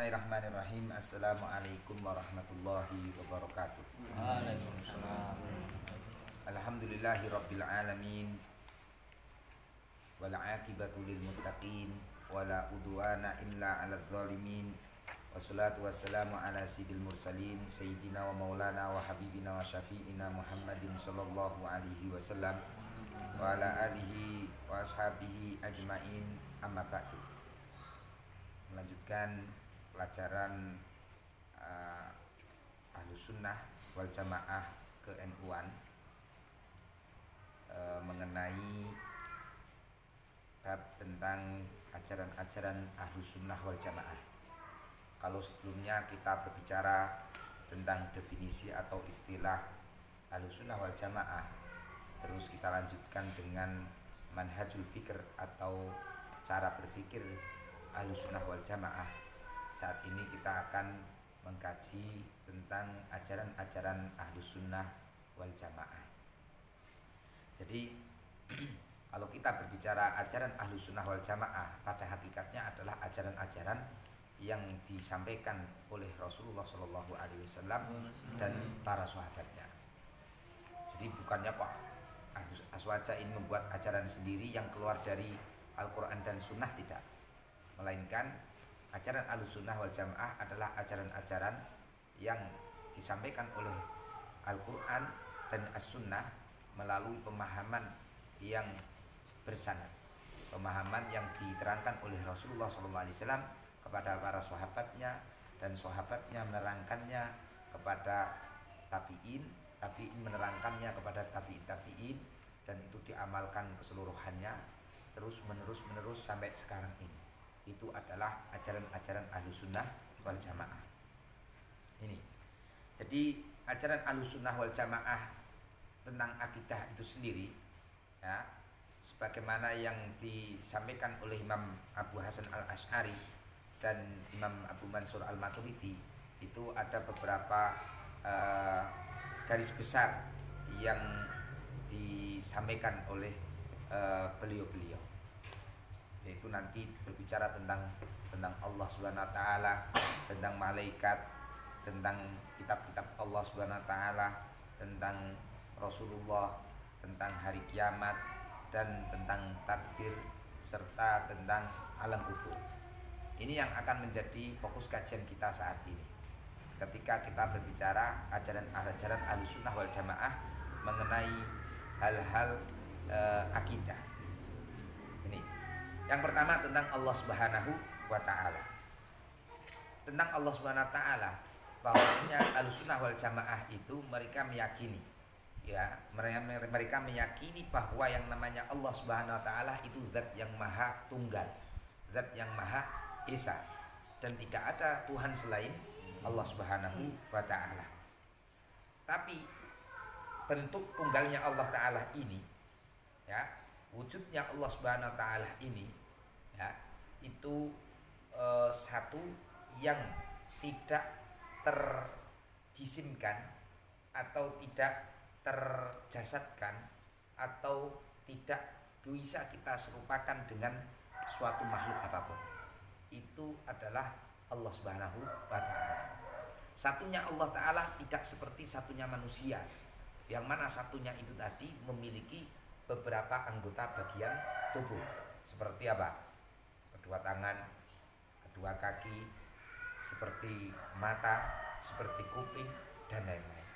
Bismillahirrahmanirrahim. Assalamualaikum warahmatullahi wabarakatuh. Waalaikumsalam. Alhamdulillahi rabbil alamin. Wal aqibatu lil muttaqin wala udwana illa 'alal zalimin. Wassalatu wassalamu ala sayyidil mursalin sayyidina wa maulana wa habibina wa syafi'ina Muhammadin sallallahu alaihi wasallam wa ala alihi wa ashabihi ajmain, amma ba'du. Melanjutkan pelajaran Ahlus Sunnah wal Jamaah ke NU-an mengenai bab tentang ajaran-ajaran Ahlus Sunnah wal Jamaah. Kalau sebelumnya kita berbicara tentang definisi atau istilah Ahlus Sunnah wal Jamaah, terus kita lanjutkan dengan manhajul fikr atau cara berpikir Ahlus Sunnah wal Jamaah. Saat ini kita akan mengkaji tentang ajaran-ajaran Ahlus Sunnah wal Jamaah. Jadi kalau kita berbicara ajaran Ahlus Sunnah wal Jamaah, pada hakikatnya adalah ajaran-ajaran yang disampaikan oleh Rasulullah SAW dan para sahabatnya. Jadi bukannya kok Aswaja ini membuat ajaran sendiri yang keluar dari Al-Quran dan Sunnah, tidak. Melainkan ajaran Ahlus Sunnah wal Jamaah adalah ajaran-ajaran yang disampaikan oleh Al-Quran dan As-Sunnah melalui pemahaman yang bersanad, pemahaman yang diterangkan oleh Rasulullah SAW kepada para sahabatnya, dan sahabatnya menerangkannya kepada tabi'in, tabi'in menerangkannya kepada tabi'in, dan itu diamalkan keseluruhannya terus menerus sampai sekarang ini. Itu adalah ajaran-ajaran Ahlus Sunnah wal Jamaah. Ini. Jadi ajaran Ahlus Sunnah wal Jamaah tentang akidah itu sendiri, ya, sebagaimana yang disampaikan oleh Imam Abu Hasan Al-Asy'ari dan Imam Abu Mansur Al-Maturidi, itu ada beberapa garis besar yang disampaikan oleh beliau-beliau, yaitu nanti berbicara tentang Allah Subhanahu wa taala, tentang malaikat, tentang kitab-kitab Allah Subhanahu wa taala, tentang Rasulullah, tentang hari kiamat, dan tentang takdir, serta tentang alam kubur. Ini yang akan menjadi fokus kajian kita saat ini ketika kita berbicara ajaran Ahlus Sunnah wal Jamaah mengenai hal-hal akidah. Ini yang pertama tentang Allah Subhanahu wa taala. Tentang Allah Subhanahu wa taala, bahwasanya Ahlus Sunnah wal Jamaah itu mereka meyakini, ya, mereka meyakini bahwa yang namanya Allah Subhanahu wa taala itu zat yang maha tunggal, zat yang maha esa, dan tidak ada Tuhan selain Allah Subhanahu wa taala. Tapi bentuk tunggalnya Allah taala ini, ya, wujudnya Allah Subhanahu wa taala ini, ya, itu satu yang tidak terjisimkan atau tidak terjasadkan atau tidak bisa kita serupakan dengan suatu makhluk apapun. Itu adalah Allah Subhanahu wa taala. Satunya Allah taala tidak seperti satunya manusia, yang mana satunya itu tadi memiliki beberapa anggota bagian tubuh. Seperti apa? Kedua tangan, kedua kaki, seperti mata, seperti kuping, dan lain-lain.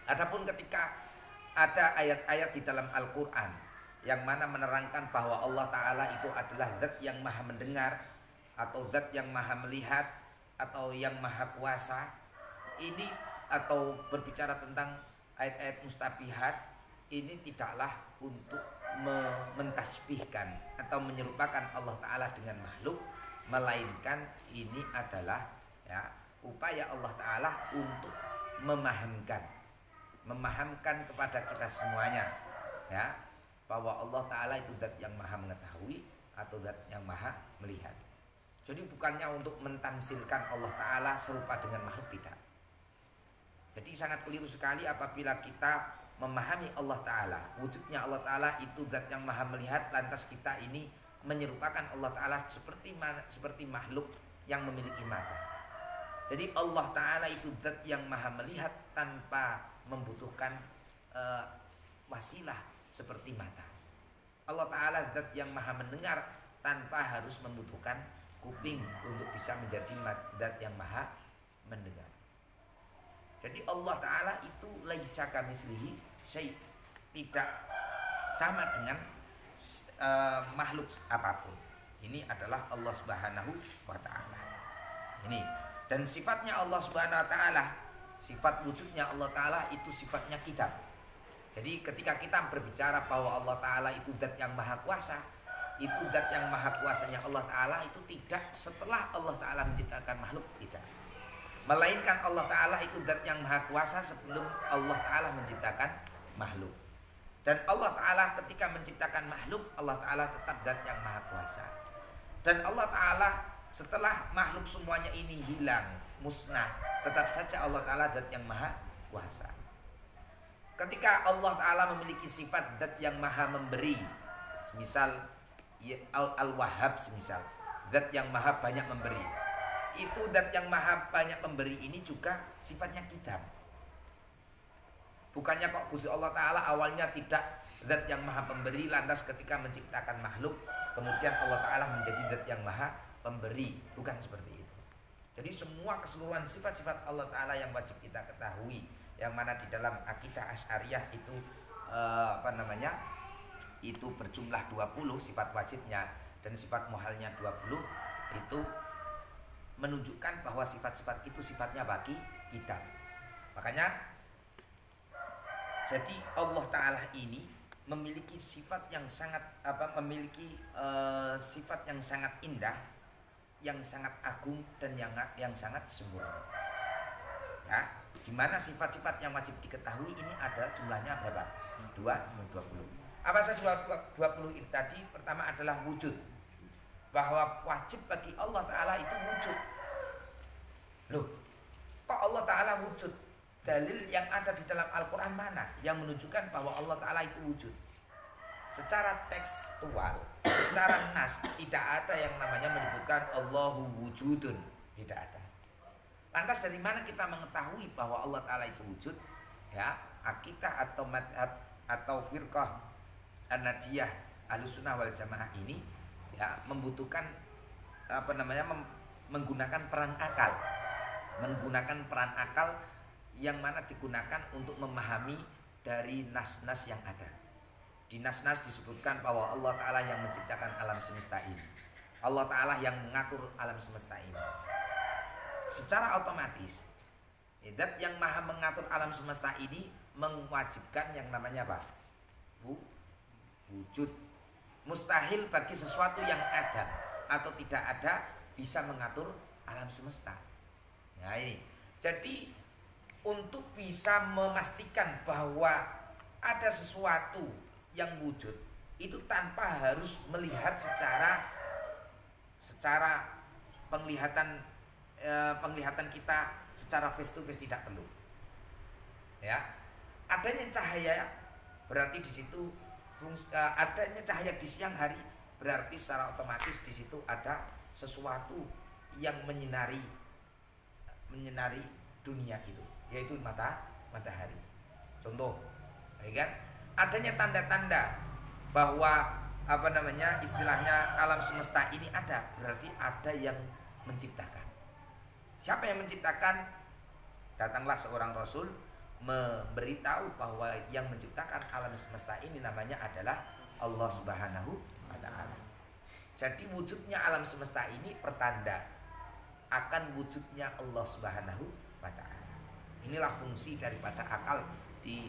Adapun ketika ada ayat-ayat di dalam Al-Quran yang mana menerangkan bahwa Allah Ta'ala itu adalah zat yang maha mendengar, atau zat yang maha melihat, atau yang maha kuasa, ini, atau berbicara tentang ayat-ayat mustabihat, ini tidaklah untuk mentasbihkan atau menyerupakan Allah Ta'ala dengan makhluk, melainkan ini adalah, ya, upaya Allah Ta'ala untuk memahamkan kepada kita semuanya, ya, bahwa Allah Ta'ala itu zat yang maha mengetahui atau zat yang maha melihat. Jadi bukannya untuk mentamsilkan Allah Ta'ala serupa dengan makhluk, tidak. Jadi sangat keliru sekali apabila kita memahami Allah Ta'ala, wujudnya Allah Ta'ala itu zat yang maha melihat, lantas kita ini menyerupakan Allah Ta'ala seperti makhluk yang memiliki mata. Jadi Allah Ta'ala itu zat yang maha melihat tanpa membutuhkan wasilah seperti mata. Allah Ta'ala zat yang maha mendengar tanpa harus membutuhkan kuping untuk bisa menjadi zat yang maha mendengar. Jadi Allah Ta'ala itu laisa kamitslihi syai', tidak sama dengan makhluk apapun. Ini adalah Allah Subhanahu wa Ta'ala. Ini, dan sifatnya Allah Subhanahu wa Ta'ala, sifat wujudnya Allah Ta'ala itu sifatnya kitab. Jadi ketika kita berbicara bahwa Allah Ta'ala itu zat yang maha kuasa, itu zat yang maha kuasanya Allah Ta'ala itu tidak setelah Allah Ta'ala menciptakan makhluk, tidak. Melainkan Allah Ta'ala itu zat yang maha kuasa sebelum Allah Ta'ala menciptakan makhluk. Dan Allah Ta'ala ketika menciptakan makhluk, Allah Ta'ala tetap zat yang maha kuasa. Dan Allah Ta'ala setelah makhluk semuanya ini hilang, musnah, tetap saja Allah Ta'ala zat yang maha kuasa. Ketika Allah Ta'ala memiliki sifat zat yang maha memberi, misal Al-Wahhab, semisal zat yang maha banyak memberi, itu zat yang maha banyak memberi ini juga sifatnya kitab. Bukannya kok Gusti Allah Ta'ala awalnya tidak zat yang maha pemberi, lantas ketika menciptakan makhluk kemudian Allah Ta'ala menjadi zat yang maha pemberi. Bukan seperti itu. Jadi semua keseluruhan sifat-sifat Allah Ta'ala yang wajib kita ketahui, yang mana di dalam akidah Asy'ariyah itu itu berjumlah 20 sifat wajibnya, dan sifat muhalnya 20, itu menunjukkan bahwa sifat-sifat itu sifatnya bagi kita. Makanya jadi Allah Ta'ala ini memiliki sifat yang sangat sifat yang sangat indah, yang sangat agung, dan yang sangat sempurna. Ya, di mana sifat-sifat yang wajib diketahui ini ada jumlahnya berapa? 20. Apa saja 20 itu tadi? Pertama adalah wujud, bahwa wajib bagi Allah Ta'ala itu wujud. Loh, kok Allah Ta'ala wujud? Dalil yang ada di dalam Al-Quran mana yang menunjukkan bahwa Allah Ta'ala itu wujud? Secara tekstual, secara nas, tidak ada yang namanya menyebutkan Allahu wujudun. Tidak ada. Lantas dari mana kita mengetahui bahwa Allah Ta'ala itu wujud? Ya, akidah atau madhab atau firqah An-Najiyah Ahlussunnah wal Jamaah ini ya membutuhkan menggunakan peran akal. Menggunakan peran akal yang mana digunakan untuk memahami dari nas-nas yang ada. Di nas-nas disebutkan bahwa Allah Ta'ala yang menciptakan alam semesta ini, Allah Ta'ala yang mengatur alam semesta ini. Secara otomatis zat yang maha mengatur alam semesta ini mewajibkan yang namanya apa? Wujud. Mustahil bagi sesuatu yang ada atau tidak ada bisa mengatur alam semesta. Nah ini, jadi untuk bisa memastikan bahwa ada sesuatu yang wujud itu tanpa harus melihat secara penglihatan kita secara face to face, tidak perlu. Ya, adanya cahaya berarti di situ adanya cahaya di siang hari berarti secara otomatis di situ ada sesuatu yang menyinari dunia itu, yaitu matahari. Contoh, ya kan? Adanya tanda-tanda bahwa istilahnya alam semesta ini ada, berarti ada yang menciptakan. Siapa yang menciptakan? Datanglah seorang rasul memberitahu bahwa yang menciptakan alam semesta ini namanya adalah Allah Subhanahu wa Ta'ala. Jadi wujudnya alam semesta ini pertanda akan wujudnya Allah Subhanahu wa Ta'ala. Inilah fungsi daripada akal di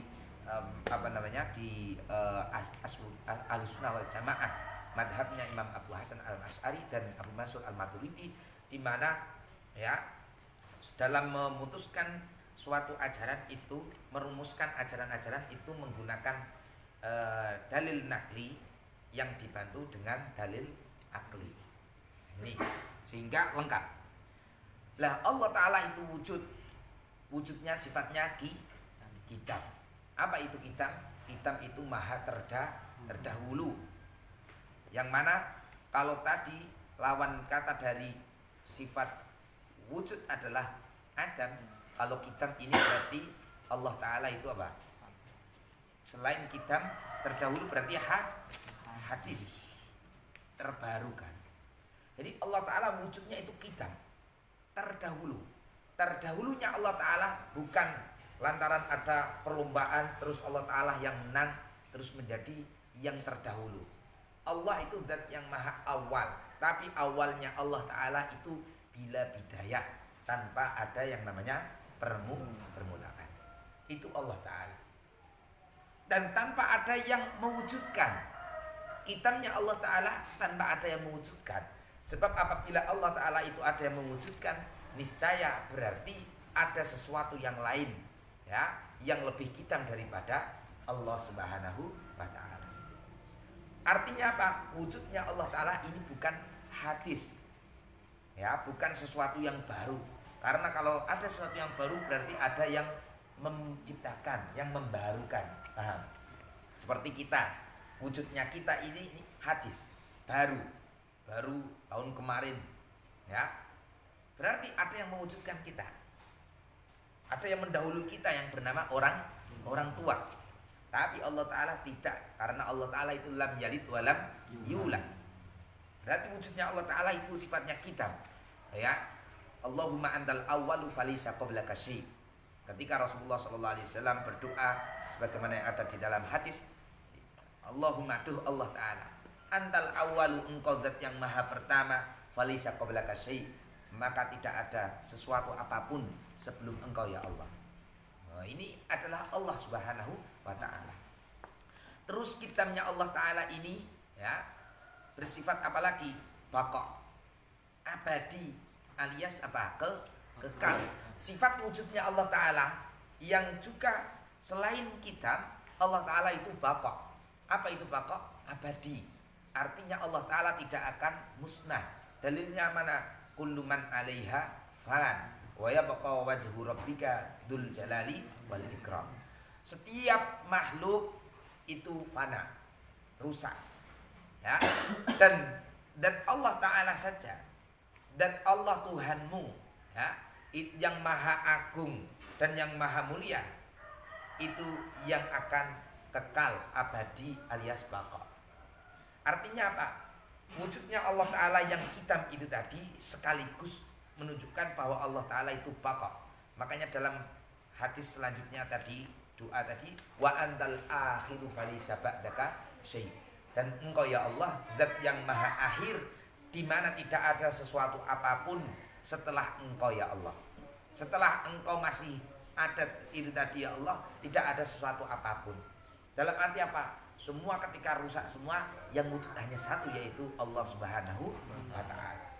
Ahlussunnah wal Jamaah, madhabnya Imam Abu Hasan Al-Asy'ari dan Abu Mansur Al-Maturidi, di mana ya dalam memutuskan suatu ajaran itu, merumuskan ajaran-ajaran itu menggunakan dalil nakli yang dibantu dengan dalil akli. Ini sehingga lengkap. Lah Allah Ta'ala itu wujudnya sifatnya kitab. Apa itu kitab? Kitab itu maha terdahulu. Yang mana kalau tadi lawan kata dari sifat wujud adalah adam, kalau kitam ini berarti Allah Ta'ala itu apa? Selain kitam terdahulu berarti hadis terbarukan. Jadi Allah Ta'ala wujudnya itu kitam terdahulu. Terdahulunya Allah Ta'ala bukan lantaran ada perlombaan terus Allah Ta'ala yang menang terus menjadi yang terdahulu. Allah itu zat yang maha awal, tapi awalnya Allah Ta'ala itu bila bidayah, tanpa ada yang namanya permulaan. Itu Allah Ta'ala. Dan tanpa ada yang mewujudkan. Kitamnya Allah Ta'ala tanpa ada yang mewujudkan. Sebab apabila Allah Ta'ala itu ada yang mewujudkan, niscaya berarti ada sesuatu yang lain, ya, yang lebih kitam daripada Allah Subhanahu wa Ta'ala. Artinya apa? Wujudnya Allah Ta'ala ini bukan hadis, ya, bukan sesuatu yang baru. Karena kalau ada sesuatu yang baru berarti ada yang menciptakan, yang membarukan. Paham? Seperti kita, wujudnya kita ini hadis, baru tahun kemarin, ya. Berarti ada yang mewujudkan kita. Ada yang mendahului kita yang bernama orang tua. Tapi Allah Ta'ala tidak, karena Allah Ta'ala itu lam yalid wa lam yulad. Berarti wujudnya Allah Ta'ala itu sifatnya kitab, ya. Allahumma antal awwalu falisa qablaka syai'. Ketika Rasulullah SAW berdoa sebagaimana yang ada di dalam hadis, Allahumma duh Allah Ta'ala, antal awwalu, engkau zat yang maha pertama, falisa qablaka syai', maka tidak ada sesuatu apapun sebelum engkau ya Allah. Nah, ini adalah Allah Subhanahu wa Ta'ala. Terus kitabnya Allah Ta'ala ini, ya, bersifat apalagi? Baqa, abadi, alias apa? Kekal. Sifat wujudnya Allah Ta'ala yang juga selain kitab, Allah Ta'ala itu baqa. Apa itu baqa? Abadi. Artinya Allah Ta'ala tidak akan musnah. Dalilnya mana? Kullu man 'alaiha fan wa yabqa wajhu rabbika dzul jalali wal ikram. Setiap makhluk itu fana, rusak, ya. Dan Allah Ta'ala saja, dan Allah Tuhanmu, ya, yang maha agung dan yang maha mulia, itu yang akan kekal abadi alias baqa. Artinya apa? Wujudnya Allah Ta'ala yang kitam itu tadi sekaligus menunjukkan bahwa Allah Ta'ala itu baqa. Makanya dalam hadis selanjutnya tadi, doa tadi, wa antal akhiru falisa ba'daka syai'. Dan engkau ya Allah zat yang maha akhir, di mana tidak ada sesuatu apapun setelah engkau ya Allah. Setelah engkau masih ada itu tadi ya Allah, tidak ada sesuatu apapun. Dalam arti apa? Semua ketika rusak semua, yang wujud hanya satu, yaitu Allah Subhanahu wa Ta'ala.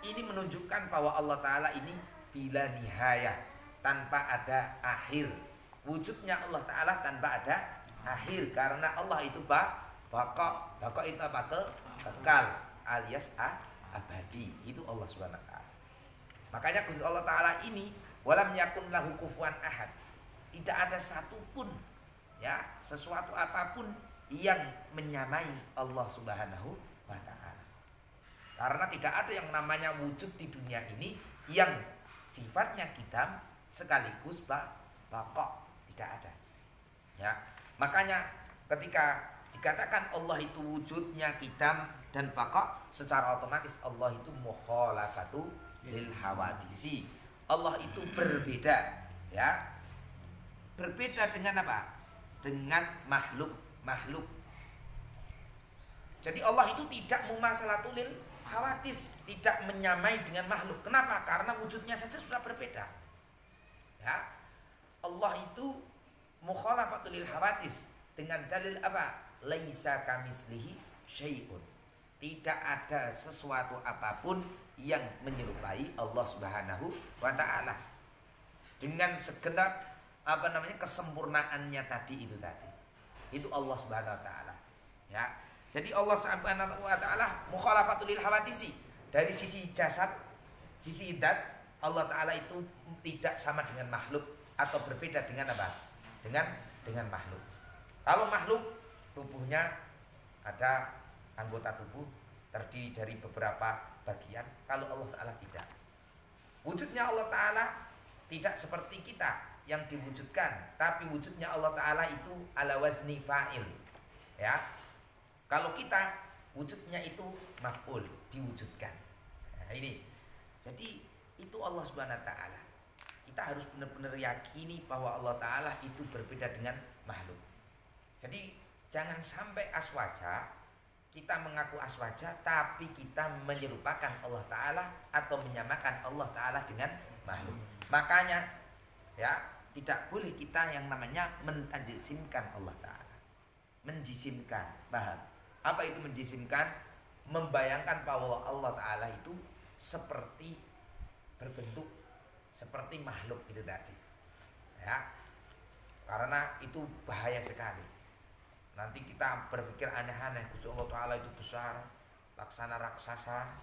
Ini menunjukkan bahwa Allah Ta'ala ini bila nihayah, tanpa ada akhir. Wujudnya Allah Ta'ala tanpa ada akhir, karena Allah itu baqa. Baqa itu apa? Kekal alias abadi. Itu Allah Subhanahu wa Ta'ala. Makanya Gusti Allah Ta'ala ini walam yakun lahu kufuwan ahad. Tidak ada satupun, ya, sesuatu apapun yang menyamai Allah Subhanahu wa Ta'ala. Karena tidak ada yang namanya wujud di dunia ini yang sifatnya kitam sekaligus baqa, tidak ada. Ya, makanya ketika dikatakan Allah itu wujudnya kitam dan baqa, secara otomatis Allah itu mukhalafatu lil hawadisi. Allah itu berbeda, ya. Berbeda dengan apa? Dengan makhluk. Jadi Allah itu tidak mumasalatul lil hawadis, tidak menyamai dengan makhluk. Kenapa? Karena wujudnya saja sudah berbeda. Ya. Allah itu mukhalafatul lil hawadis dengan dalil apa? Laisa kamislihi syai'un. Tidak ada sesuatu apapun yang menyerupai Allah Subhanahu wa Ta'ala. Dengan segenap kesempurnaannya tadi itu tadi. Itu Allah Subhanahu wa Ta'ala. Ya. Jadi Allah Subhanahu wa Ta'ala mukhalafatul lil hawadisi. Dari sisi jasad, sisi zat, Allah Ta'ala itu tidak sama dengan makhluk atau berbeda dengan apa? Dengan makhluk. Kalau makhluk tubuhnya ada anggota tubuh terdiri dari beberapa bagian, kalau Allah Ta'ala tidak. Wujudnya Allah Ta'ala tidak seperti kita yang diwujudkan, tapi wujudnya Allah Ta'ala itu ala wazni fa'il. Ya, kalau kita wujudnya itu maf'ul, diwujudkan. Nah, ini. Jadi itu Allah Subhanahu wa taala. Kita harus benar-benar yakini bahwa Allah Ta'ala itu berbeda dengan makhluk. Jadi jangan sampai aswaja, kita mengaku aswaja tapi kita menyerupakan Allah Ta'ala atau menyamakan Allah Ta'ala dengan makhluk. Makanya ya, tidak boleh kita yang namanya menjisimkan Allah Ta'ala. Menjisimkan, paham? Apa itu menjisimkan? Membayangkan bahwa Allah Ta'ala itu seperti berbentuk seperti makhluk itu tadi. Ya. Karena itu bahaya sekali. Nanti kita berpikir aneh-aneh, Gusti Allah Ta'ala itu besar, laksana raksasa.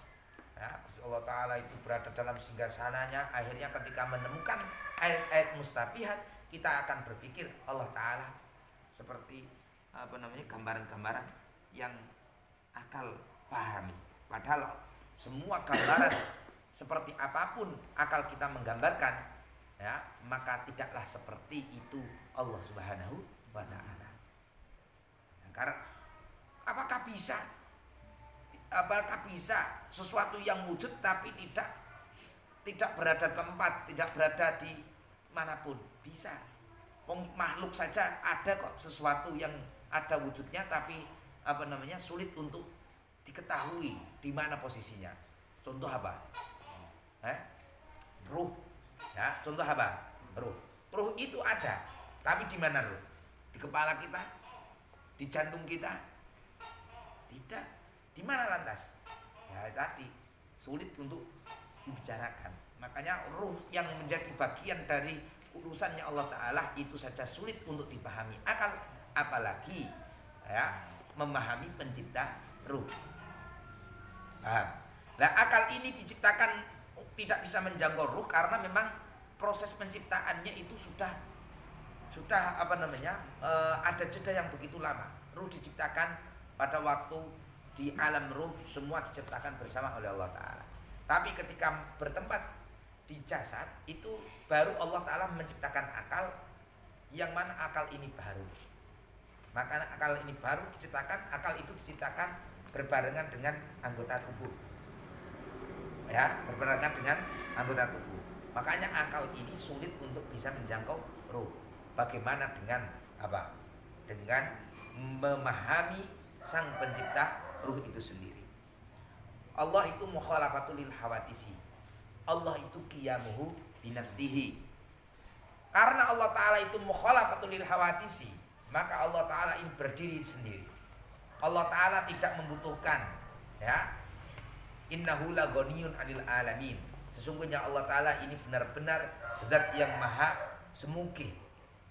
Ya, Gusti Allah Ta'ala itu berada dalam singgasananya. Akhirnya ketika menemukan ayat-ayat mustabihat, kita akan berpikir Allah Ta'ala seperti gambaran-gambaran yang akal pahami. Padahal semua gambaran seperti apapun akal kita menggambarkan, ya, maka tidaklah seperti itu Allah Subhanahu wa Ta'ala. Karena apakah bisa sesuatu yang wujud tapi tidak berada tempat, tidak berada di manapun? Bisa. Makhluk saja ada kok sesuatu yang ada wujudnya tapi sulit untuk diketahui di mana posisinya. Contoh apa? Ruh. Ya, contoh apa? Ruh. Ruh itu ada, tapi di mana ruh? Di kepala kita? Di jantung kita? Tidak. Di mana lantas? Ya tadi, sulit untuk dibicarakan. Makanya ruh yang menjadi bagian dari urusannya Allah Ta'ala itu saja sulit untuk dipahami akal, apalagi ya memahami pencipta ruh. Paham? Nah, akal ini diciptakan tidak bisa menjangkau ruh karena memang proses penciptaannya itu sudah ada jeda yang begitu lama. Ruh diciptakan pada waktu di alam ruh, semua diciptakan bersama oleh Allah Ta'ala. Tapi ketika bertempat di jasad itu baru Allah Ta'ala menciptakan akal, yang mana akal ini baru. Maka akal ini baru diciptakan, akal itu diciptakan berbarengan dengan anggota tubuh. Ya, berbarengan dengan anggota tubuh. Makanya akal ini sulit untuk bisa menjangkau ruh. Bagaimana dengan apa? Dengan memahami sang pencipta ruh itu sendiri. Allah itu mukhalafatul lil hawadisi. Allah itu qiyamuhu binafsihi. Karena Allah Ta'ala itu mukhalafatul lil hawadisi, maka Allah Ta'ala ini berdiri sendiri. Allah Ta'ala tidak membutuhkan, ya, innahu laghaniyun 'anil alamin. Sesungguhnya Allah Ta'ala ini benar-benar zat yang maha semugih,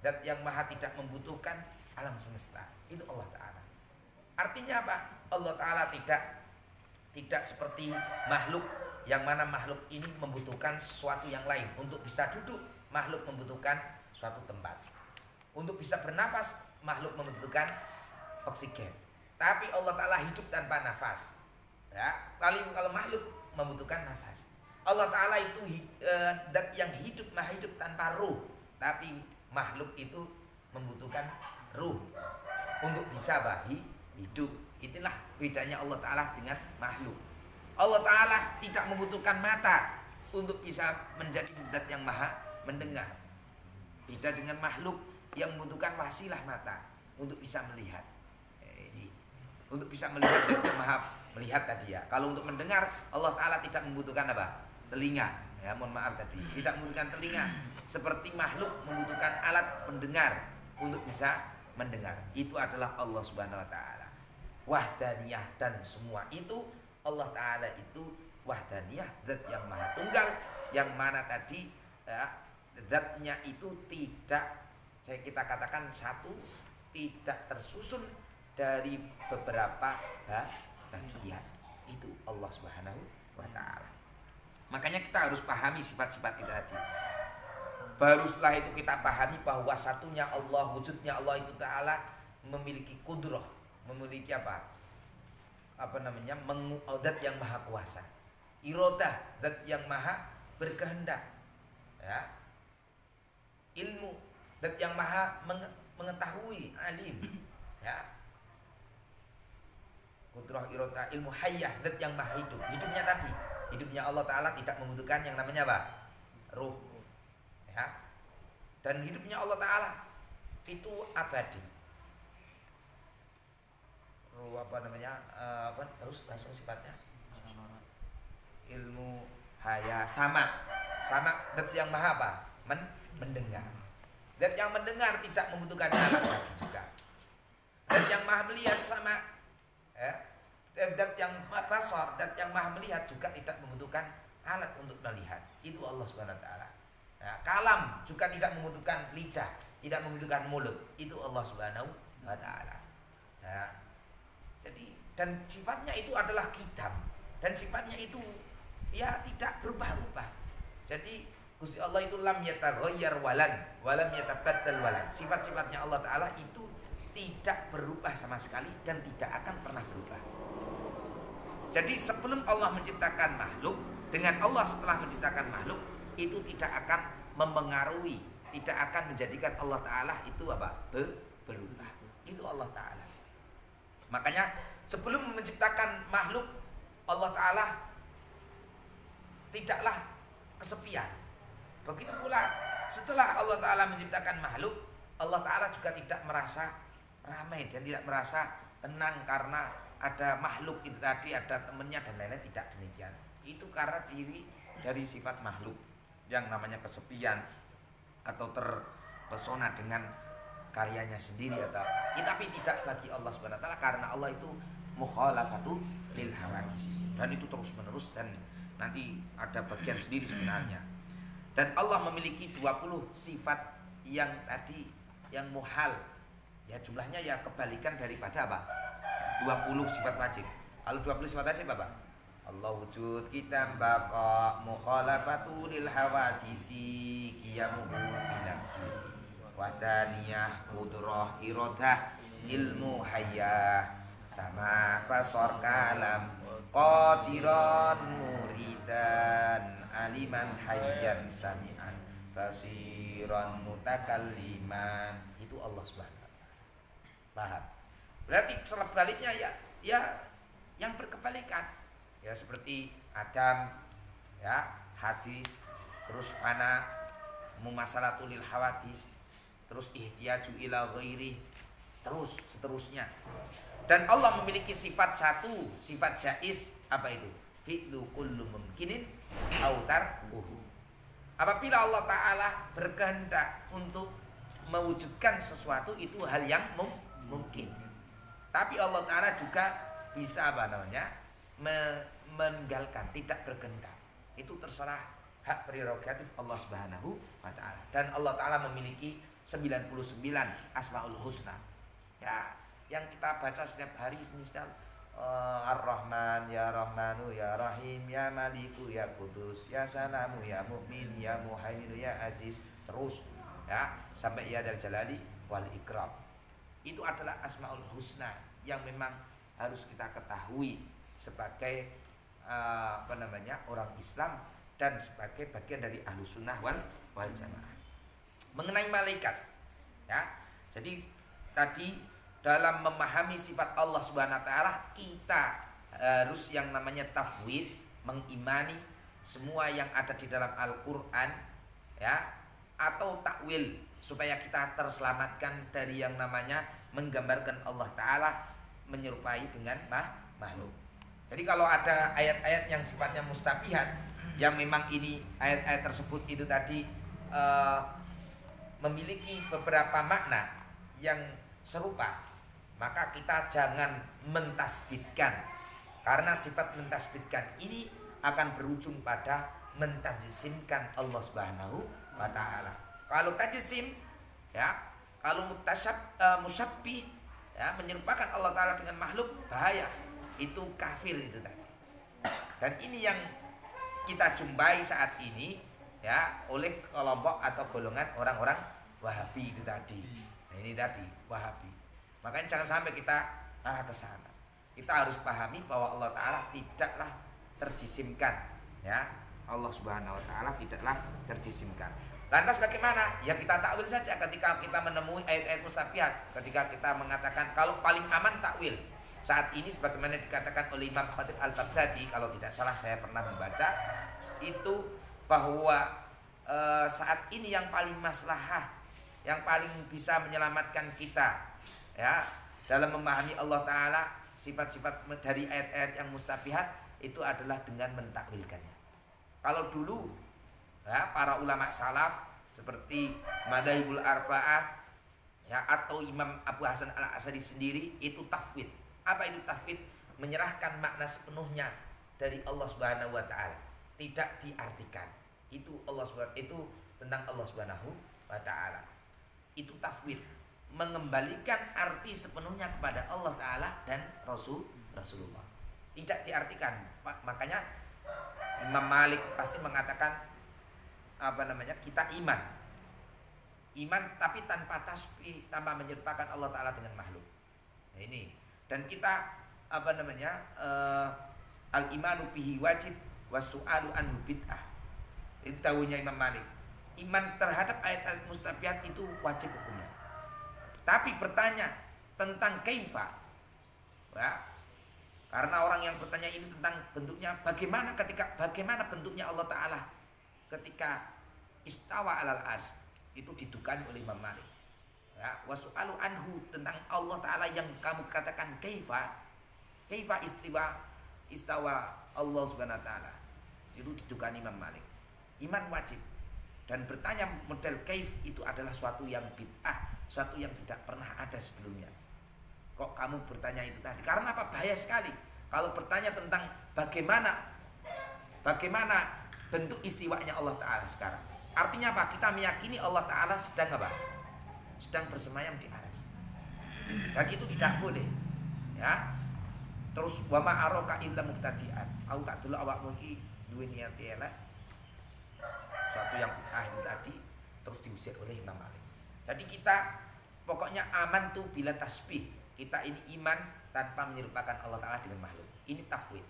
zat yang maha tidak membutuhkan alam semesta. Itu Allah Ta'ala. Artinya apa? Allah Ta'ala tidak seperti makhluk, yang mana makhluk ini membutuhkan sesuatu yang lain. Untuk bisa duduk, makhluk membutuhkan suatu tempat. Untuk bisa bernafas, makhluk membutuhkan oksigen. Tapi Allah Ta'ala hidup tanpa nafas. Ya, kalau makhluk membutuhkan nafas. Allah Ta'ala itu zat yang hidup, maha hidup tanpa ruh. Tapi makhluk itu membutuhkan ruh untuk bisa hidup. Itulah bedanya Allah Ta'ala dengan makhluk. Allah Ta'ala tidak membutuhkan mata untuk bisa menjadi zat yang maha mendengar. Beda dengan makhluk yang membutuhkan wasilah mata untuk bisa melihat. Untuk bisa melihat zat yang maha melihat tadi ya. Kalau untuk mendengar, Allah Ta'ala tidak membutuhkan apa? Telinga. Ya, mohon maaf tadi. Tidak membutuhkan telinga. Seperti makhluk membutuhkan alat pendengar untuk bisa mendengar. Itu adalah Allah Subhanahu wa Ta'ala. Wahdaniyah, dan semua itu Allah Ta'ala itu wahdaniyah, zat yang maha tunggal, yang mana tadi ya, zatnya itu tidak, kita katakan satu, tidak tersusun dari beberapa bagian. Itu Allah Subhanahu wa Ta'ala. Makanya kita harus pahami sifat-sifat itu tadi. Baru setelah itu kita pahami bahwa satunya Allah, wujudnya Allah itu Ta'ala memiliki kudrah, memiliki apa? zat yang maha kuasa. Iradah, zat yang maha berkehendak. Ya. Ilmu, zat yang maha mengetahui, alim. Ya. Qudrah, iradah, ilmu, hayyah, zat yang maha hidup. Hidupnya tadi, hidupnya Allah Ta'ala tidak membutuhkan yang namanya apa? Ruh. Ya. Dan hidupnya Allah Ta'ala itu abadi. Ruh terus langsung sifatnya ilmu, haya, sama zat yang maha apa? Mendengar. Zat yang mendengar tidak membutuhkan alat lagi juga. Zat yang maha melihat sama, ya. Zat yang basar, zat yang maha melihat juga tidak membutuhkan alat untuk melihat. Itu Allah Subhanahu wa taala. Ya, kalam juga tidak membutuhkan lidah, tidak membutuhkan mulut. Itu Allah Subhanahu wa taala. Ya. Jadi dan sifatnya itu adalah qidam, dan sifatnya itu ya tidak berubah-ubah. Jadi Gusti Allah itu lam yataghayyar walam yatabaddal walan. Sifat-sifatnya Allah Ta'ala itu tidak berubah sama sekali dan tidak akan pernah berubah. Jadi sebelum Allah menciptakan makhluk, dengan Allah setelah menciptakan makhluk, itu tidak akan mempengaruhi, tidak akan menjadikan Allah Ta'ala itu apa? Berubah. Itu Allah Ta'ala. Makanya sebelum menciptakan makhluk, Allah Ta'ala tidaklah kesepian. Begitu pula setelah Allah Ta'ala menciptakan makhluk, Allah Ta'ala juga tidak merasa ramai dan tidak merasa tenang karena ada makhluk itu tadi, ada temannya dan lain-lain. Tidak demikian. Itu karena ciri dari sifat makhluk yang namanya kesepian atau terpesona dengan karyanya sendiri atau tapi tidak bagi Allah Subhanahu wa taala, karena Allah itu mukhalafatu lil hawadis, dan itu terus menerus dan nanti ada bagian sendiri sebenarnya. Dan Allah memiliki 20 sifat yang tadi yang muhal, ya jumlahnya ya kebalikan daripada apa? 20 sifat wajib. Kalau 20 sifat wajib apa? Allah wujud, kita baqa, mukhalafatu lil hawadisi, qiyamuhu binafsi, wahdaniyah, qudrah, iradah, ilmu, hayyah, sama, basar, kalam, qadiran, muridan, aliman, hayyan, sami'an, basiran, mutakalliman. Itu Allah Subhanahu wa taala. Paham? Berarti sebaliknya ya yang berkebalikan. Ya seperti Adam, ya, hadis, terus fana, mumasalatul lil hawadis, terus ihtiyaju ila ghairi, terus seterusnya. Dan Allah memiliki sifat satu, sifat jaiz, apa itu? Fi'lu kullu mumkinin autar uhu. Apabila Allah Ta'ala berkehendak untuk mewujudkan sesuatu, itu hal yang mungkin. Tapi Allah Ta'ala juga bisa meninggalkan, tidak berkehendak. Itu terserah hak prerogatif Allah Subhanahu wa taala. Dan Allah Ta'ala memiliki 99 Asmaul Husna. Ya, yang kita baca setiap hari, misal Ar-Rahman, ya Rahmanu, ya Rahim, ya Maliku, ya Qudus, ya Salamu, ya Mu'min, ya Muhaiminu, ya Aziz, terus ya sampai ya Dzal Jalali wal Ikram. Itu adalah Asmaul Husna yang memang harus kita ketahui sebagai orang Islam dan sebagai bagian dari Ahlus Sunnah wal Jamaah. Mengenai malaikat, ya. Jadi tadi dalam memahami sifat Allah Subhanahu wa taala, kita harus yang namanya tafwid, mengimani semua yang ada di dalam Al-Qur'an, ya, atau takwil, supaya kita terselamatkan dari yang namanya menggambarkan Allah Ta'ala menyerupai dengan makhluk. Jadi kalau ada ayat-ayat yang sifatnya mustabihat, yang memang ini ayat-ayat tersebut itu tadi memiliki beberapa makna yang serupa, maka kita jangan mentasbihkan, karena sifat mentasbihkan ini akan berujung pada mentajsimkan Allah Subhanahu wa taala. Kalau tajsim, ya, kalau musyabbih, ya, menyerupakan Allah Ta'ala dengan makhluk, bahaya. Itu kafir itu tadi. Dan ini yang kita jumpai saat ini, ya, oleh kelompok atau golongan orang-orang Wahabi itu tadi. Nah, ini tadi Wahabi. Makanya jangan sampai kita arah ke sana. Kita harus pahami bahwa Allah Ta'ala tidaklah terjisimkan, ya. Allah Subhanahu wa Ta'ala tidaklah terjisimkan. Lantas bagaimana? Ya kita takwil saja ketika kita menemui ayat-ayat mustabihat. Ketika kita mengatakan kalau paling aman takwil. Saat ini sebagaimana dikatakan oleh Imam Khatib Al-Baghdadi, kalau tidak salah saya pernah membaca itu, bahwa saat ini yang paling maslahah, yang paling bisa menyelamatkan kita, ya, dalam memahami Allah Ta'ala, sifat-sifat dari ayat-ayat yang mustabihat itu adalah dengan mentakwilkannya. Kalau dulu, ya, para ulama salaf seperti Madzhabul Arba'ah, ya, atau Imam Abu Hasan Al-Asy'ari sendiri itu tafwid. Apa itu tafwid? Menyerahkan makna sepenuhnya dari Allah Subhanahu wa Ta'ala, tidak diartikan. Itu Allah Subhanahu, itu tentang Allah Subhanahu wa Ta'ala. Itu tafwid, mengembalikan arti sepenuhnya kepada Allah Ta'ala dan Rasulullah. Tidak diartikan. Makanya Imam Malik pasti mengatakan kita iman tapi tanpa tasbih, tanpa menyerupakan Allah Ta'ala dengan makhluk. Nah, ini. Dan kita al-imanu bihi wajib was-su'alu anhu bid'ah. Itu tahunya Imam Malik. Iman terhadap ayat-ayat mustabihat itu wajib hukumnya. Tapi bertanya tentang kaifa, ya, karena orang yang bertanya ini tentang bentuknya, bagaimana bentuknya Allah Ta'ala ketika istawa alal ars, itu didukani oleh Imam Malik. Ya, wasu'alu anhu, tentang Allah Ta'ala yang kamu katakan kaifa istawa Allah Subhanahu wa Ta'ala, itu didukani Imam Malik. Iman wajib. Dan bertanya model kaif itu adalah suatu yang bid'ah, suatu yang tidak pernah ada sebelumnya. Kok kamu bertanya itu tadi? Karena apa? Bahaya sekali kalau bertanya tentang bagaimana bentuk istiwanya Allah Ta'ala sekarang. Artinya apa? Kita meyakini Allah Ta'ala sedang apa? Sedang bersemayam di aras. Dan itu tidak boleh, ya. Terus wa ma araka illa mubtadi'an. Aku tak delok awakmu iki duwe niat elek, suatu yang itu tadi, terus diusir oleh Imam Malik. Jadi kita pokoknya aman tuh bila tasbih. Kita ini iman tanpa menyerupakan Allah Ta'ala dengan makhluk. Ini tafwid.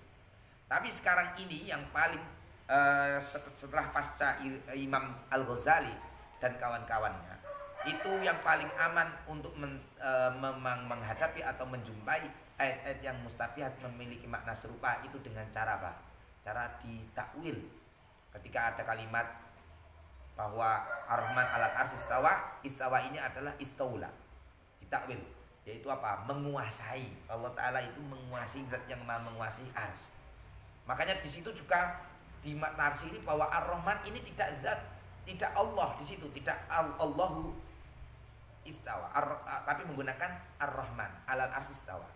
Tapi sekarang ini yang paling setelah pasca Imam Al-Ghazali dan kawan-kawannya, itu yang paling aman untuk menghadapi atau menjumpai ayat-ayat yang mustabihat memiliki makna serupa itu dengan cara apa? Cara ditakwil. Ketika ada kalimat bahwa Ar-Rahman 'alal arsy istawa ini adalah istaula. Ditakwil, yaitu apa? Menguasai. Allah Ta'ala itu menguasai, zat yang maha menguasai ars. Makanya di situ juga ditafsiri bahwa Ar-Rahman ini tidak zat, tidak Allah di situ, tidak Allahu istawa, tapi menggunakan Ar-Rahman 'alal arsy istawa.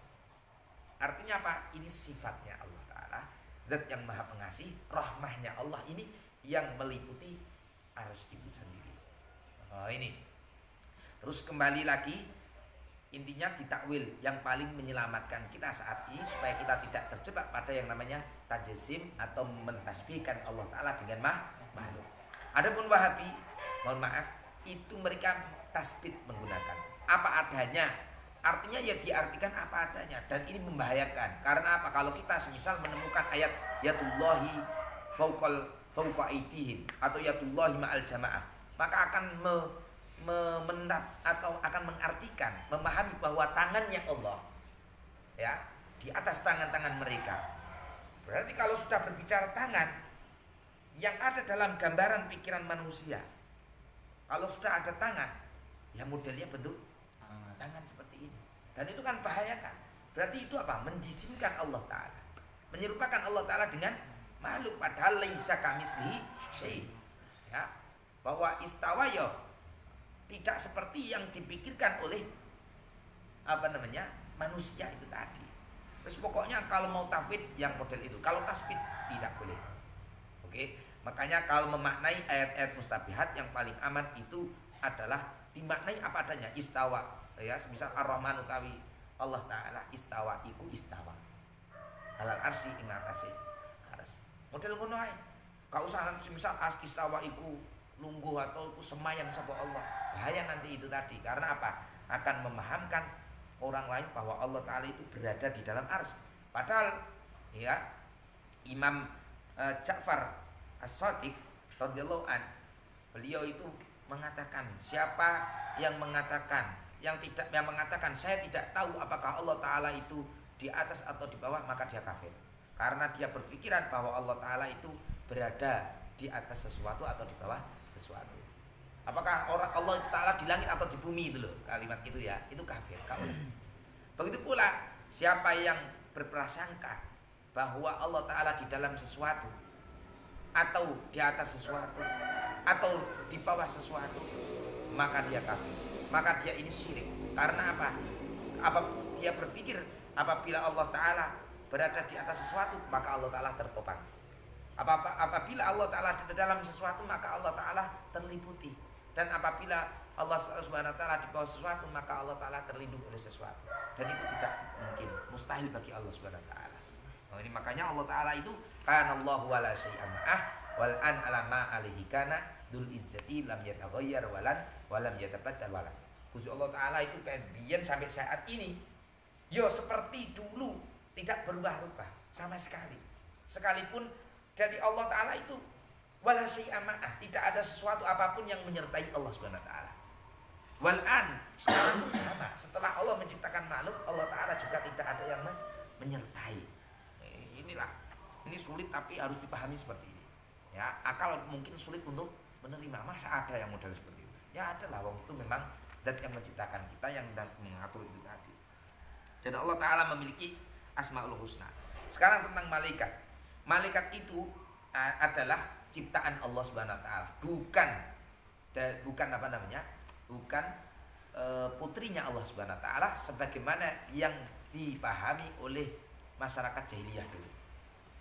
Artinya apa? Ini sifatnya Allah Ta'ala, zat yang maha pengasih, rahmahnya Allah ini yang meliputi ars itu sendiri. Ini. Terus kembali lagi, intinya ditakwil yang paling menyelamatkan kita saat ini supaya kita tidak terjebak pada yang namanya tajsim atau mentasbihkan Allah Ta'ala dengan makhluk. Adapun Wahabi, mohon maaf, itu mereka tasbih menggunakan apa adanya. Artinya ya diartikan apa adanya, dan ini membahayakan. Karena apa? Kalau kita semisal menemukan ayat yadullahi fauqa aydihim atau yadullahi ma'al jamaah, maka akan atau akan mengartikan, memahami bahwa tangannya Allah, ya, di atas tangan-tangan mereka. Berarti kalau sudah berbicara tangan, yang ada dalam gambaran pikiran manusia, kalau sudah ada tangan, ya modelnya bentuk tangan seperti ini. Dan itu kan bahayakan. Berarti itu apa? Menjisimkan Allah Ta'ala, menyerupakan Allah Ta'ala dengan makhluk, padahal laisa kamitslihi syai'. Ya, bahwa istawa ya tidak seperti yang dipikirkan oleh manusia itu tadi. Terus pokoknya kalau mau tafwid yang model itu, kalau tasbih tidak boleh. Oke, makanya kalau memaknai ayat-ayat mustabihat yang paling aman itu adalah dimaknai apa adanya, istawa. Ya, semisal Ar-Rahman utawi Allah Ta'ala istawa iku istawa alal arsy ing atase arsy. Model ngono ae. Ka usah semisal istawa iku lungguh atau iku semayang sapa Allah. Bahaya nanti itu tadi. Karena apa? Akan memahamkan orang lain bahwa Allah Ta'ala itu berada di dalam arsy. Padahal ya Imam Ja'far As-Shadiq radhiyallahu an, beliau itu mengatakan, siapa yang mengatakan saya tidak tahu apakah Allah Ta'ala itu di atas atau di bawah, maka dia kafir. Karena dia berpikiran bahwa Allah Ta'ala itu berada di atas sesuatu atau di bawah sesuatu. Apakah Allah Ta'ala di langit atau di bumi, itu loh kalimat itu ya, itu kafir. Begitu pula siapa yang berprasangka bahwa Allah Ta'ala di dalam sesuatu atau di atas sesuatu atau di bawah sesuatu, maka dia kafir, maka dia ini syirik. Karena apa? Dia berpikir apabila Allah Ta'ala berada di atas sesuatu, maka Allah Ta'ala tertopang. Apabila Allah Ta'ala di dalam sesuatu, maka Allah Ta'ala terliputi. Dan apabila Allah Subhanahu wa Ta'ala di bawah sesuatu, maka Allah Ta'ala terlindung oleh sesuatu. Dan itu tidak mungkin, mustahil bagi Allah Subhanahu wa Ta'ala. Nah, ini makanya Allah Ta'ala itu kanallahu wala syai'an ma'ah wal an ala ma alaihi kana dul izzati lam yataghayyar walam yatabaddal walan. Gusti Allah Ta'ala itu kayak biyen sampai saat ini yo seperti dulu, tidak berubah-ubah sama sekali. Sekalipun dari Allah Ta'ala itu wala syai'an ma'ah, tidak ada sesuatu apapun yang menyertai Allah Subhanahu wa Ta'ala. Wal an, sekarang pun sama. Setelah Allah menciptakan makhluk, Allah Ta'ala juga tidak ada yang menyertai. Ini sulit tapi harus dipahami seperti ini. Ya, akal mungkin sulit untuk menerima. Masa ada yang model seperti itu? Ya ada lah, wong itu memang zat yang menciptakan kita, yang mengatur itu tadi. Dan Allah Ta'ala memiliki Asmaul Husna. Sekarang tentang malaikat. Malaikat itu adalah ciptaan Allah Subhanahu wa Ta'ala. Bukan apa namanya? Bukan putrinya Allah Subhanahu wa Ta'ala sebagaimana yang dipahami oleh masyarakat jahiliyah dulu,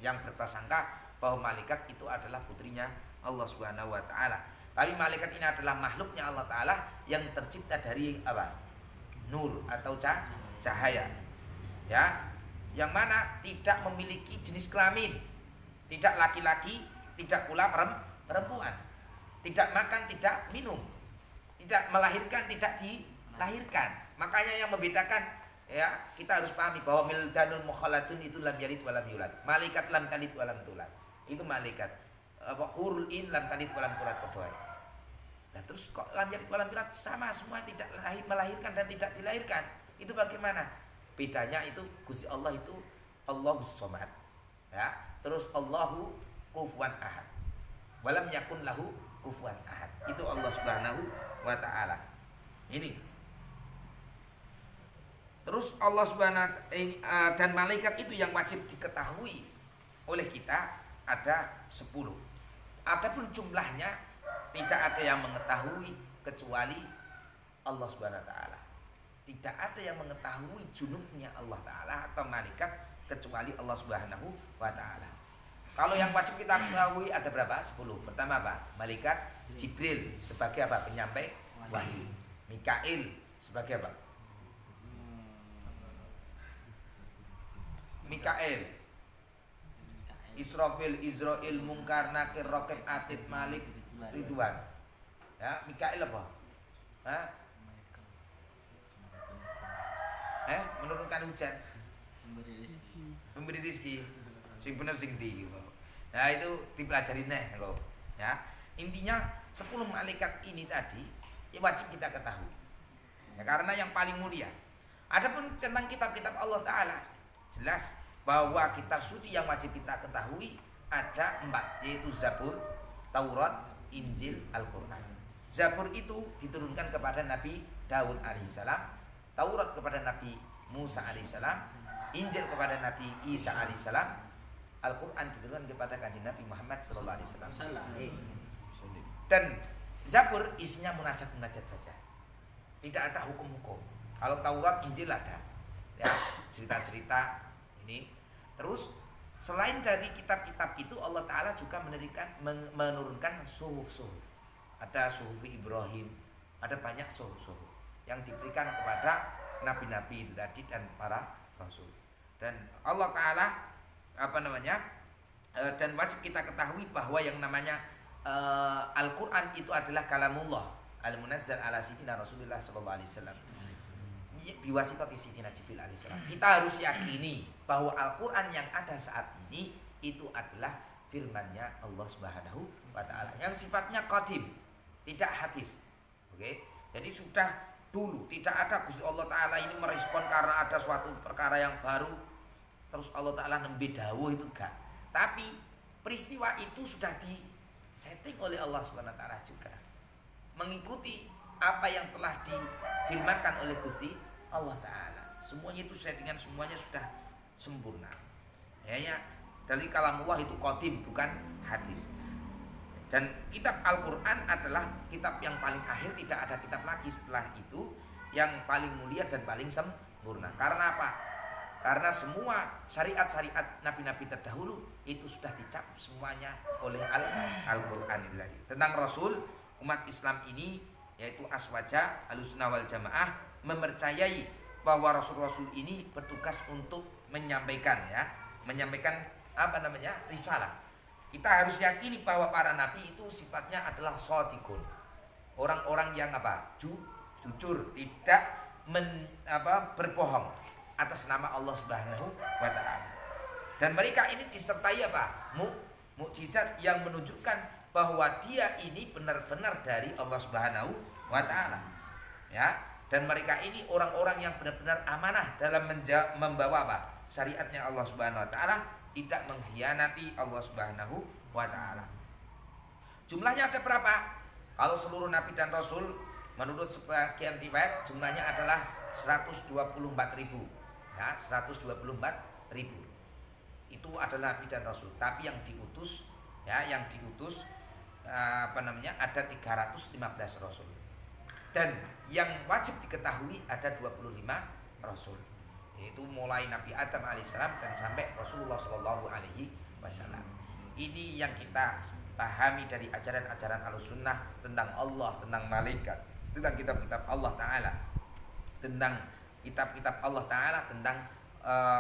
yang berprasangka bahwa malaikat itu adalah putrinya Allah Subhanahu wa Ta'ala. Tapi malaikat ini adalah makhluknya Allah Ta'ala yang tercipta dari apa? Nur atau cahaya. Ya, yang mana tidak memiliki jenis kelamin, tidak laki-laki, tidak pula perempuan, tidak makan, tidak minum, tidak melahirkan, tidak dilahirkan. Makanya yang membedakan, ya, kita harus pahami bahwa mildanul mukhallatun itu lam yalid wa lam yulad. Malaikat lam talid wa lam tulad. Itu malaikat. Hurul in lam talid wa lam tulad padha. Nah, terus kok lam yalid wa lam yulad sama semua, tidak melahirkan dan tidak dilahirkan. Itu bagaimana? Bedanya itu Gusti Allah itu Allahus Somad. Ya, terus Allahu kufuwan ahad. Walam yakun lahu kufuwan ahad. Itu Allah Subhanahu wa Ta'ala. Ini. Terus Allah Subhanahu dan malaikat itu yang wajib diketahui oleh kita ada 10. Adapun jumlahnya tidak ada yang mengetahui kecuali Allah Subhanahu wa Ta'ala. Tidak ada yang mengetahui junubnya Allah Ta'ala atau malaikat kecuali Allah Subhanahu wa Ta'ala. Kalau yang wajib kita ketahui ada berapa? 10. Pertama apa? Malaikat Jibril sebagai apa? Penyampai wahyu. Mikail sebagai apa? Mikail, Israfil, Izrail, Munkar, Nakir, Raqib, Atid, Malik, Ridwan. Ya, Mikail apa? Hah? Menurunkan hujan, memberi rezeki. Sing bener sing ndi. Nah, itu dipelajari neh kok. Ya. Intinya 10 malaikat ini tadi ya wajib kita ketahui. Ya, karena yang paling mulia. Adapun tentang kitab-kitab Allah Ta'ala, jelas bahwa kitab suci yang wajib kita ketahui ada 4, yaitu Zabur, Taurat, Injil, Al-Quran. Zabur itu diturunkan kepada Nabi Daud alaihissalam, Taurat kepada Nabi Musa alaihissalam, Injil kepada Nabi Isa alaihissalam, Al-Quran diturunkan kepada kanjeng Nabi Muhammad sallallahu alaihi wasallam. Dan Zabur isinya munajat-munajat saja, tidak ada hukum-hukum. Kalau Taurat, Injil ada, ya, cerita-cerita ini. Terus selain dari kitab-kitab itu, Allah Ta'ala juga menurunkan suhuf-suhuf. Ada suhuf Ibrahim, ada banyak suhuf-suhuf yang diberikan kepada nabi-nabi itu tadi dan para rasul. Dan Allah Ta'ala dan wajib kita ketahui bahwa yang namanya Al-Quran itu adalah kalamullah al-munazzal ala sayyidina Rasulullah sallallahu alaihi wasallam, biwasitati Sayyidina Jibril alaihissalam. Kita harus yakini bahwa Al-Qur'an yang ada saat ini itu adalah firman-Nya Allah Subhanahu wa taala yang sifatnya qadim, tidak hadis. Oke. Jadi sudah dulu tidak ada Gusti Allah taala ini merespon karena ada suatu perkara yang baru terus Allah taala nembe dawuh itu enggak. Tapi peristiwa itu sudah di setting oleh Allah Subhanahu wa taala juga. Mengikuti apa yang telah difirmankan oleh Gusti Allah taala. Semuanya itu settingan, semuanya sudah sempurna. Ya, dari kalamullah itu qadim bukan hadis. Dan kitab Al-Qur'an adalah kitab yang paling akhir, tidak ada kitab lagi setelah itu yang paling mulia dan paling sempurna. Karena apa? Karena semua syariat-syariat nabi-nabi terdahulu itu sudah dicap semuanya oleh Al-Qur'an ini. Tentang Rasul umat Islam ini yaitu Aswaja Ahlussunnah wal Jamaah mempercayai bahwa Rasul-Rasul ini bertugas untuk menyampaikan risalah. Kita harus yakini bahwa para nabi itu sifatnya adalah shadiqun. Orang-orang yang jujur, tidak berbohong atas nama Allah Subhanahu wa taala. Dan mereka ini disertai mukjizat yang menunjukkan bahwa dia ini benar-benar dari Allah Subhanahu wa taala. Ya, dan mereka ini orang-orang yang benar-benar amanah dalam membawa syariatnya Allah Subhanahu wa taala, tidak mengkhianati Allah Subhanahu wa taala. Jumlahnya ada berapa? Kalau seluruh nabi dan rasul menurut sebagian riwayat jumlahnya adalah 124.000. Ya, 124.000. Itu adalah nabi dan rasul. Tapi yang diutus ada 315 rasul. Dan yang wajib diketahui ada 25 rasul. Yaitu mulai Nabi Adam alaihissalam dan sampai Rasulullah Shallallahu alaihi wasallam. Ini yang kita pahami dari ajaran-ajaran Ahlussunnah tentang Allah, tentang malaikat, tentang kitab-kitab Allah taala, tentang kitab-kitab Allah taala, tentang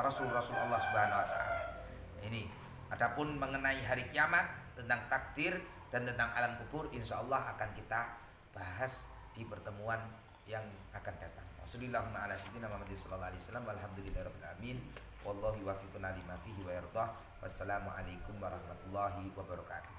rasul-rasul Allah Subhanahu wa taala. Ini adapun mengenai hari kiamat, tentang takdir dan tentang alam kubur, insyaallah akan kita bahas di pertemuan yang akan datang. Wassallallahu ala sayyidina Muhammad sallallahu alaihi wasallam walhamdulillahirabbil alamin. Wallahu yuwaffiquna lima fihi wa yardah. Wassalamu alaikum warahmatullahi wabarakatuh.